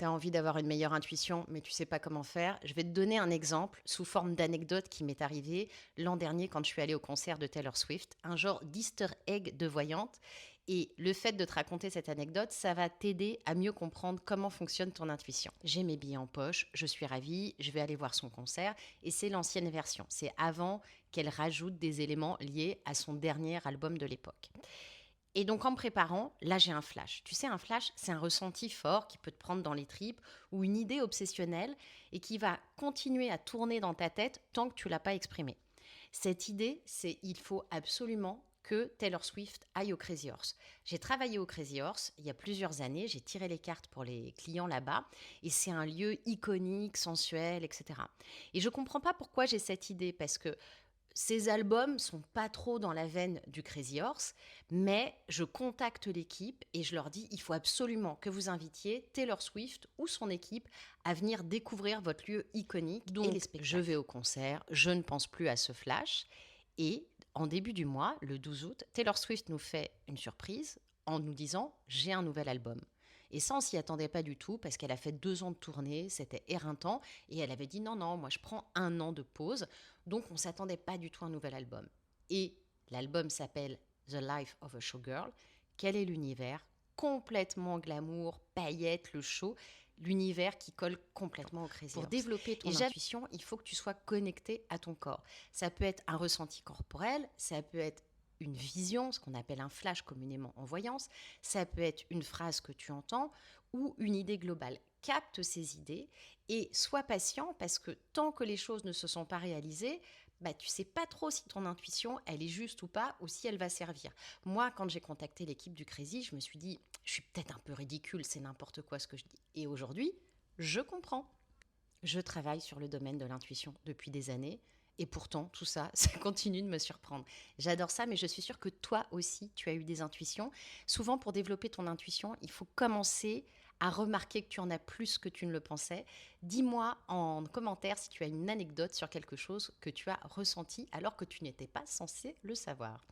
Tu as envie d'avoir une meilleure intuition, mais tu sais pas comment faire. Je vais te donner un exemple sous forme d'anecdote qui m'est arrivé l'an dernier quand je suis allée au concert de Taylor Swift, un genre d'easter egg de voyante. Et le fait de te raconter cette anecdote, ça va t'aider à mieux comprendre comment fonctionne ton intuition. J'ai mes billets en poche, je suis ravie, je vais aller voir son concert, et c'est l'ancienne version. C'est avant qu'elle rajoute des éléments liés à son dernier album de l'époque. Et donc en me préparant, là j'ai un flash. Tu sais, un flash, c'est un ressenti fort qui peut te prendre dans les tripes ou une idée obsessionnelle et qui va continuer à tourner dans ta tête tant que tu l'as pas exprimée. Cette idée, c'est il faut absolument que Taylor Swift aille au Crazy Horse. J'ai travaillé au Crazy Horse il y a plusieurs années, j'ai tiré les cartes pour les clients là-bas et c'est un lieu iconique, sensuel, etc. Et je comprends pas pourquoi j'ai cette idée parce que ces albums sont pas trop dans la veine du Crazy Horse, mais je contacte l'équipe et je leur dis il faut absolument que vous invitiez Taylor Swift ou son équipe à venir découvrir votre lieu iconique et les Donc, je spectacles. vais au concert, je ne pense plus à ce flash. Et en début du mois, le 12 août, Taylor Swift nous fait une surprise en nous disant j'ai un nouvel album. Et ça, on s'y attendait pas du tout parce qu'elle a fait 2 ans de tournée, c'était éreintant. Et elle avait dit non, non, moi je prends un an de pause. Donc on s'attendait pas du tout à un nouvel album. Et l'album s'appelle The Life of a Showgirl. Quel est l'univers? Complètement glamour, paillettes, le show, l'univers qui colle complètement au Crazy Pour Horse. développer Et ton intuition, il faut que tu sois connecté à ton corps. Ça peut être un ressenti corporel, ça peut être une vision, ce qu'on appelle un flash communément en voyance, ça peut être une phrase que tu entends ou une idée globale. Capte ces idées et sois patient parce que tant que les choses ne se sont pas réalisées, bah, tu sais pas trop si ton intuition, elle est juste ou pas, ou si elle va servir. Moi, quand j'ai contacté l'équipe du Crazy, je me suis dit, je suis peut-être un peu ridicule, c'est n'importe quoi ce que je dis. Et aujourd'hui, je comprends. Je travaille sur le domaine de l'intuition depuis des années et pourtant, tout ça, ça continue de me surprendre. J'adore ça, mais je suis sûre que toi aussi, tu as eu des intuitions. Souvent, pour développer ton intuition, il faut commencer à remarquer que tu en as plus que tu ne le pensais. Dis-moi en commentaire si tu as une anecdote sur quelque chose que tu as ressenti alors que tu n'étais pas censé le savoir.